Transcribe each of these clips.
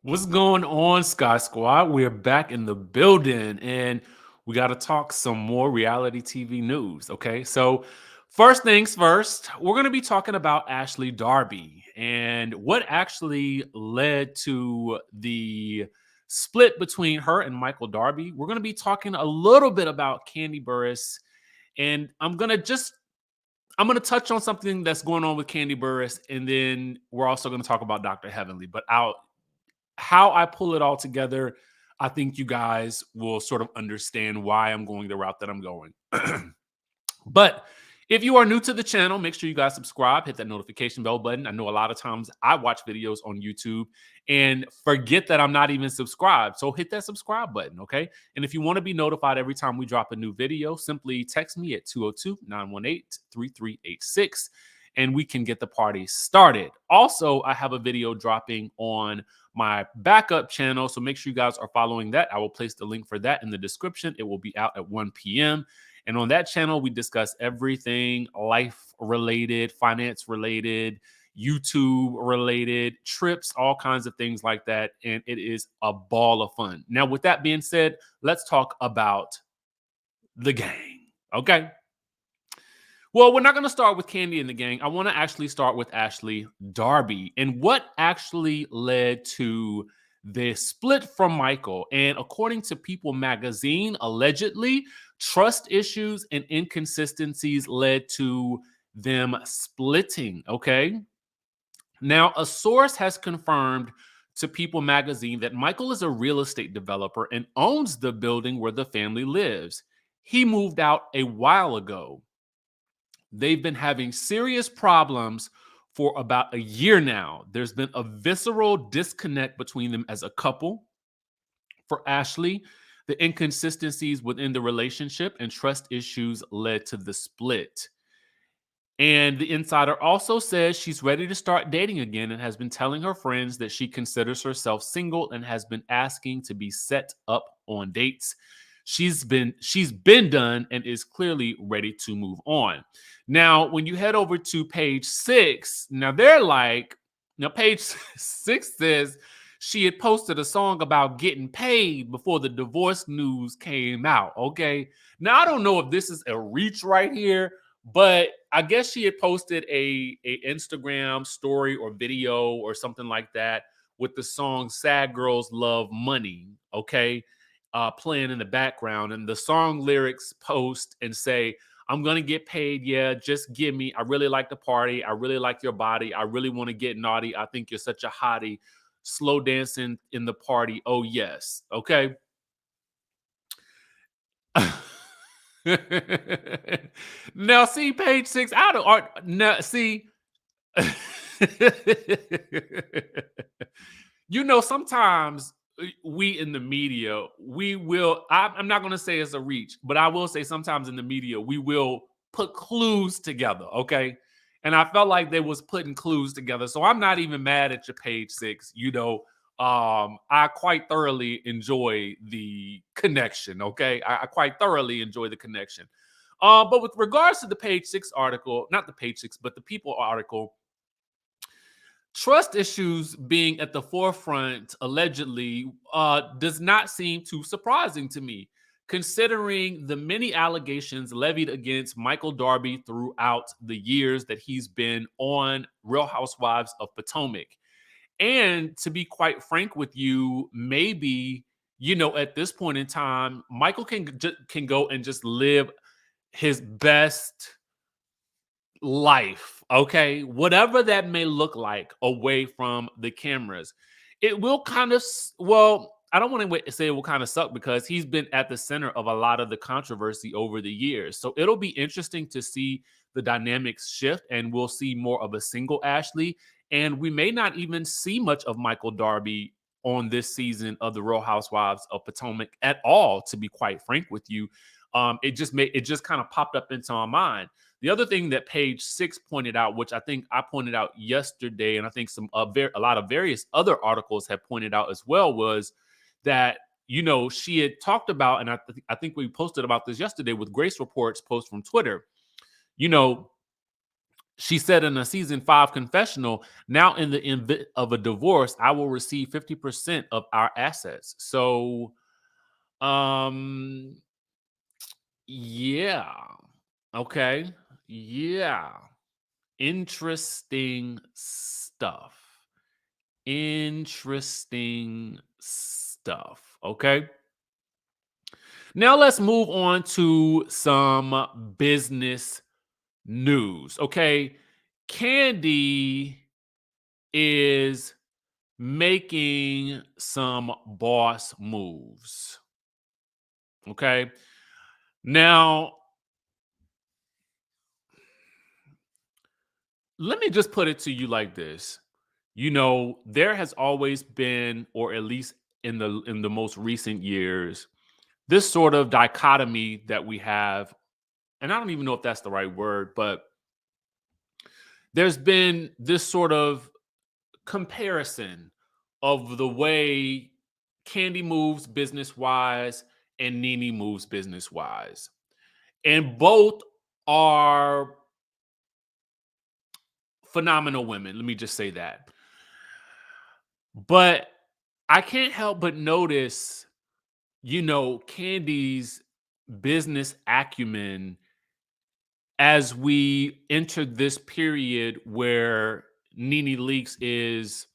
What's going on, Sky Squad? We're back in the building and we got to talk some more reality TV news. Okay. So, first things first, we're going to be talking about Ashley Darby and what actually led to the split between her and Michael Darby. We're going to be talking a little bit about Kandi Burruss, and I'm gonna touch on something that's going on with Kandi Burruss, and then we're also gonna talk about Dr. Heavenly. But how I pull it all together, I think you guys will sort of understand why I'm going the route that I'm going. But if you are new to the channel, make sure you guys subscribe, hit that notification bell button. I know a lot of times I watch videos on YouTube and forget that I'm not even subscribed. So hit that subscribe button, okay? And if you want to be notified every time we drop a new video, simply text me at 202-918-3386 and we can get the party started. Also, I have a video dropping on my backup channel, so make sure you guys are following that. I will place the link for that in the description. It will be out at 1 p.m. And on that channel, we discuss everything life related, finance related, YouTube related, trips, all kinds of things like that. And it is a ball of fun. Now, with that being said, let's talk about the gang. Okay. Well, we're not going to start with Kandi and the gang. I want to actually start with Ashley Darby and what actually led to the split from Michael. And according to People magazine, allegedly, trust issues and inconsistencies led to them splitting. Okay. Now, a source has confirmed to People magazine that Michael is a real estate developer and owns the building where the family lives. He moved out a while ago. They've been having serious problems for about a year now. There's been a visceral disconnect between them as a couple. For Ashley, the inconsistencies within the relationship and trust issues led to the split. And the insider also says she's ready to start dating again and has been telling her friends that she considers herself single and has been asking to be set up on dates. She's been done and is clearly ready to move on. Now, when you head over to page 6, now page 6 says she had posted a song about getting paid before the divorce news came out. Okay. Now I don't know if this is a reach right here, but I guess she had posted a Instagram story or video or something like that with the song Sad Girls Love Money, okay, playing in the background. And the song lyrics post and say, I'm going to get paid. Yeah, just give me. I really like the party. I really like your body. I really want to get naughty. I think you're such a hottie. Slow dancing in the party. Oh, yes. Okay. Now, see page 6 out of art. Now, see, sometimes we in the media, I'm not going to say it's a reach, but I will say sometimes in the media, we will put clues together. Okay. And I felt like they was putting clues together. So I'm not even mad at your page 6. I quite thoroughly enjoy the connection. Okay. I quite thoroughly enjoy the connection. But with regards to the page 6 article, not the page 6, but the People article, trust issues being at the forefront allegedly does not seem too surprising to me, considering the many allegations levied against Michael Darby throughout the years that he's been on Real Housewives of Potomac. And to be quite frank with you, maybe, at this point in time, Michael can go and just live his best life, okay? Whatever that may look like away from the cameras. It will kind of, well, I don't want to say it will kind of suck because he's been at the center of a lot of the controversy over the years. So it'll be interesting to see the dynamics shift and we'll see more of a single Ashley. And we may not even see much of Michael Darby on this season of the Real Housewives of Potomac at all, to be quite frank with you. It just kind of popped up into my mind. The other thing that page 6 pointed out, which I think I pointed out yesterday, and I think a lot of various other articles have pointed out as well, was that she had talked about, and I think we posted about this yesterday with Grace Reports post from Twitter. You know, she said in a season 5 confessional, now in the event of a divorce, I will receive 50% of our assets. So, yeah. Okay. Yeah. Interesting stuff. Interesting stuff. Okay. Now let's move on to some business news. Okay. Kandi is making some boss moves. Okay. Now, let me just put it to you like this. You know, there has always been, or at least in the most recent years, this sort of dichotomy that we have, and I don't even know if that's the right word, but there's been this sort of comparison of the way Kandi moves business wise and Nene moves business wise. And both are phenomenal women. Let me just say that. But I can't help but notice, you know, Kandi's business acumen as we enter this period where Nene Leakes is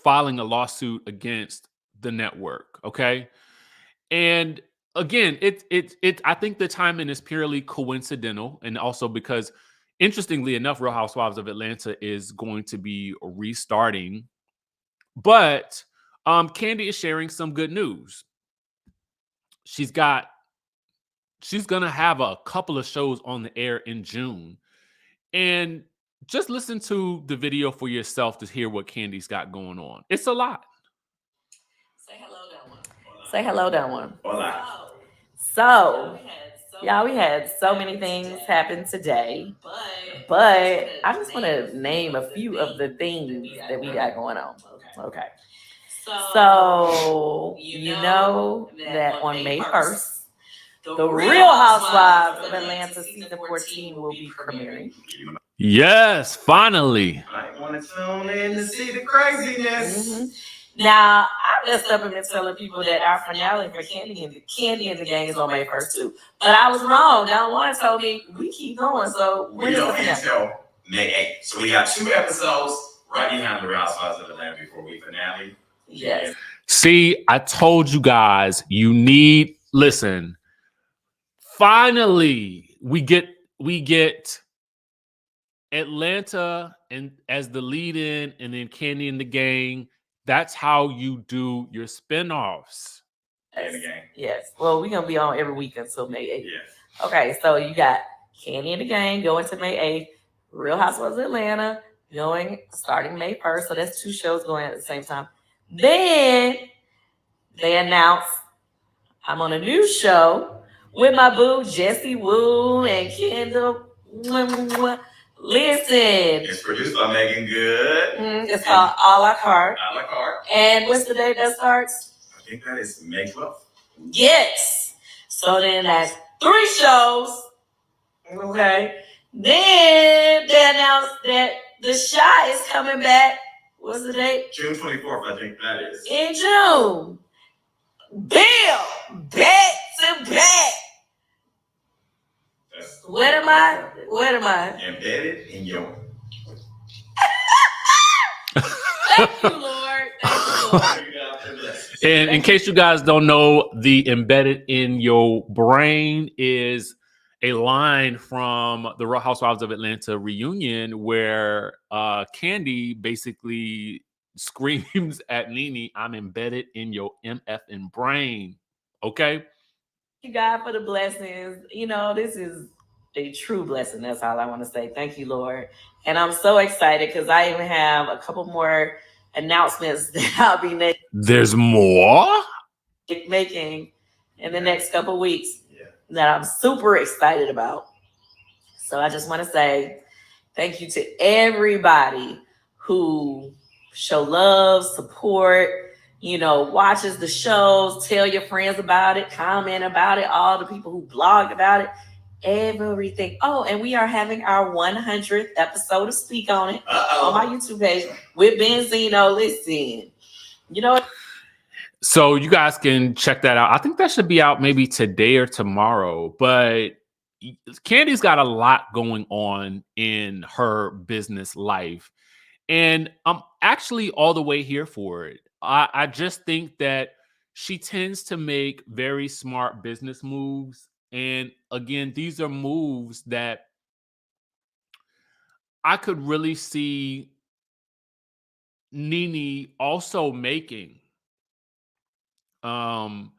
filing a lawsuit against the network. Okay. And again, I think the timing is purely coincidental. And also because interestingly enough, Real Housewives of Atlanta is going to be restarting. But Kandi is sharing some good news. She's gonna have a couple of shows on the air in June. And just listen to the video for yourself to hear what Kandi's got going on. It's a lot. Say hello, Delma. Say hello, Delma. Hola. So, y'all, we had so many things happen today, but I just want to name a few of the things that we got going on. Okay. So, you know that on May 1st, the Real Housewives of Atlanta season 14 will be premiering. Yes, finally. I want to tune in to see the craziness. Mm-hmm. Now, I messed up and been telling people that our finale for Kandi and the Gang is on May 1st too. But I was wrong. Now, one told me we keep going. So we don't until May 8th. So we got 2 episodes right behind the Real Housewives of Atlanta before we finale. Yes. See, I told you guys, listen. Finally, we get Atlanta and as the lead in, and then Kandi and the Gang. That's how you do your spinoffs. Yes. Well, we're gonna be on every week until May 8th. Yes. Okay, so you got Kandi and the Gang going to May 8th, Real Housewives of Atlanta starting May 1st. So that's 2 shows going at the same time. Then they announce I'm on a new show with my boo Jessie Woo and Kendall. Listen. It's produced by Megan Good. It's called A La Carte. A La Carte. And what's the date that starts? I think that is May 12th. Yes. So then that's 3 shows. Okay. Then they announced that The Chi is coming back. What's the date? June 24th, I think that is. In June. Bill, back to back. What am I? Embedded in your. Thank you, Lord. Thank you, Lord. And in case you guys don't know, the embedded in your brain is a line from the Real Housewives of Atlanta reunion where Kandi basically screams at Nene, "I'm embedded in your MFing brain." Okay? Thank you, God, for the blessings. You know, this is a true blessing. That's all I want to say. Thank you, Lord. And I'm so excited because I even have a couple more announcements that I'll be making. There's more? Making in the next couple weeks that I'm super excited about. So I just want to say thank you to everybody who show love, support, watches the shows, tell your friends about it, comment about it, all the people who blogged about it. everything. Oh, and we are having our 100th episode of Speak on It on my YouTube page with Benzino. Listen, you know what? So you guys can check that out. I think that should be out maybe today or tomorrow. But Kandi's got a lot going on in her business life. And I'm actually all the way here for it. I just think that she tends to make very smart business moves. And again, these are moves that I could really see Nene also making. But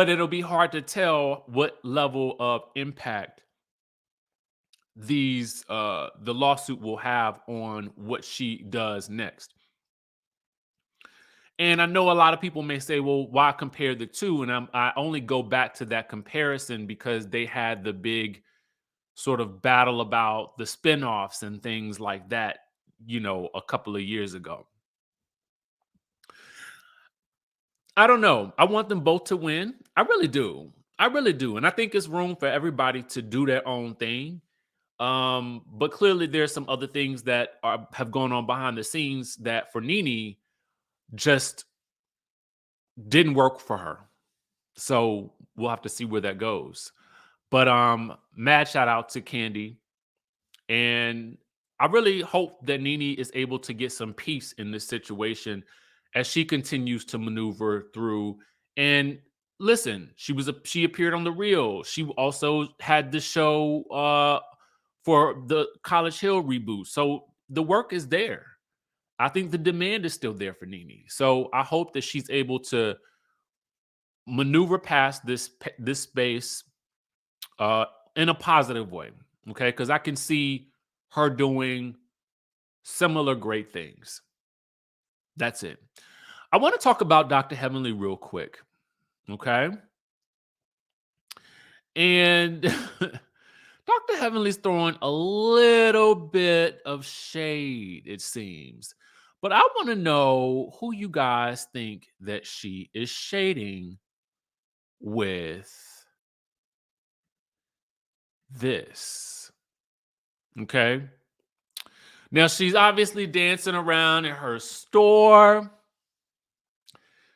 it'll be hard to tell what level of impact the lawsuit will have on what she does next. And I know a lot of people may say, well, why compare the two? And I only go back to that comparison because they had the big sort of battle about the spinoffs and things like that, a couple of years ago. I don't know. I want them both to win. I really do. I really do. And I think it's room for everybody to do their own thing. But clearly there's some other things that have gone on behind the scenes that for Nene just didn't work for her. So we'll have to see where that goes. But mad shout out to Kandi. And I really hope that Nene is able to get some peace in this situation as she continues to maneuver through. And listen, she appeared on The Real. She also had the show for the College Hill reboot. So the work is there. I think the demand is still there for Nene. So I hope that she's able to maneuver past this space in a positive way. Okay, because I can see her doing similar great things. That's it. I want to talk about Dr. Heavenly real quick. Okay. And Dr. Heavenly's throwing a little bit of shade, it seems. But I want to know who you guys think that she is shading with this. Okay. Now she's obviously dancing around in her store.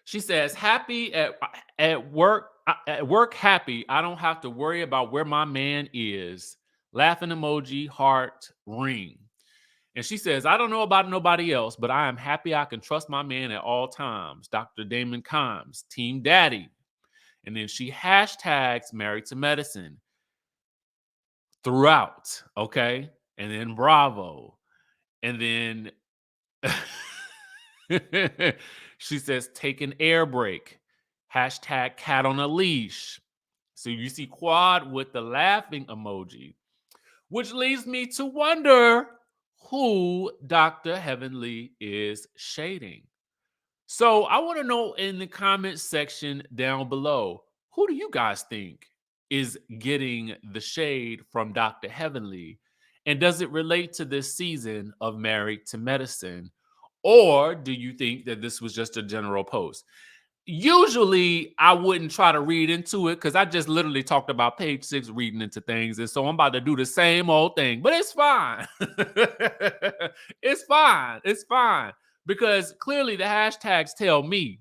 She says, happy at work. At work, happy. I don't have to worry about where my man is. Laughing emoji, heart, ring. And she says, I don't know about nobody else, but I am happy I can trust my man at all times. Dr. Damon Combs, Team Daddy. And then she hashtags Married to Medicine throughout. Okay. And then Bravo. And then she says, take an air break. Hashtag cat on a leash. So you see Quad with the laughing emoji, which leads me to wonder who Dr. Heavenly is shading. So I want to know in the comment section down below, who do you guys think is getting the shade from Dr. Heavenly? And does it relate to this season of Married to Medicine? Or do you think that this was just a general post? Usually I wouldn't try to read into it because I just literally talked about page 6 reading into things. And so I'm about to do the same old thing, but it's fine. It's fine. It's fine. Because clearly the hashtags tell me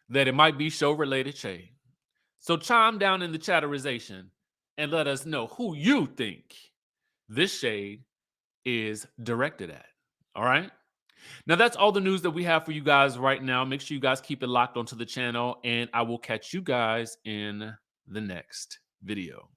that it might be show related shade. So chime down in the chatterization and let us know who you think this shade is directed at. All right. Now, that's all the news that we have for you guys right now. Make sure you guys keep it locked onto the channel, and I will catch you guys in the next video.